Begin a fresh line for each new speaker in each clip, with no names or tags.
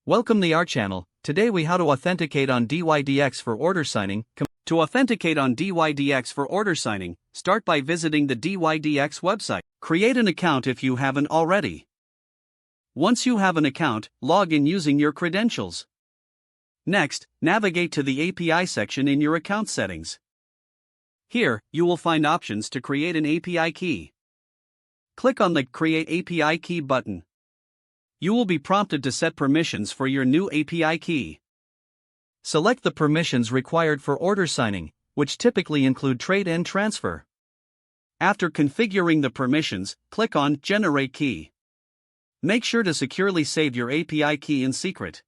Welcome to our channel. Today we how to authenticate on dYdX for order signing. To authenticate on dYdX for order signing, start by visiting the dYdX website. Create an account if you haven't already. Once you have an account, log in using your credentials. Next, navigate to the API section in your account settings. Here, you will find options to create an API key. Click on the Create API Key button. You will be prompted to set permissions for your new API key. Select the permissions required for order signing, which typically include trade and transfer. After configuring the permissions, click on Generate Key. Make sure to securely save your API key in secret.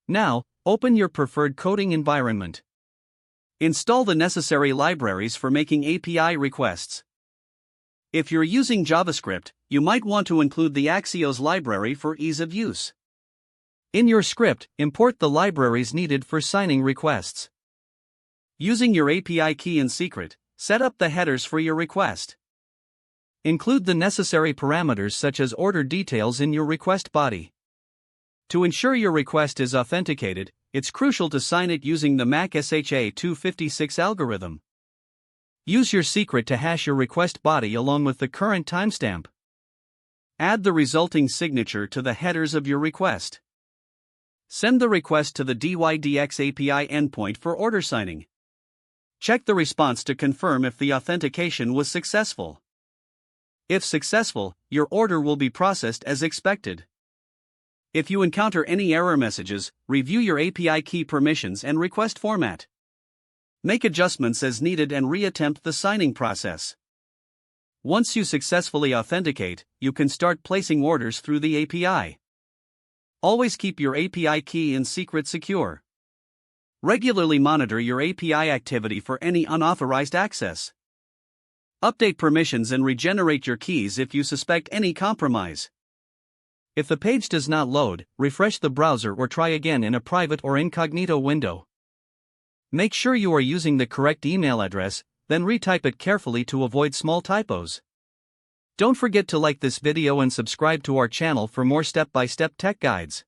Now, open your preferred coding environment. Install the necessary libraries for making API requests. If you're using JavaScript, you might want to include the Axios library for ease of use. In your script, import the libraries needed for signing requests. Using your API key in secret, set up the headers for your request. Include the necessary parameters such as order details in your request body. To ensure your request is authenticated, it's crucial to sign it using the MAC SHA-256 algorithm. Use your secret to hash your request body along with the current timestamp. Add the resulting signature to the headers of your request. Send the request to the dYdX API endpoint for order signing. Check the response to confirm if the authentication was successful. If successful, your order will be processed as expected. If you encounter any error messages, review your API key permissions and request format. Make adjustments as needed and re-attempt the signing process. Once you successfully authenticate, you can start placing orders through the API. Always keep your API key in secret secure. Regularly monitor your API activity for any unauthorized access. Update permissions and regenerate your keys if you suspect any compromise. If the page does not load, refresh the browser or try again in a private or incognito window. Make sure you are using the correct email address, then retype it carefully to avoid small typos. Don't forget to like this video and subscribe to our channel for more step-by-step tech guides.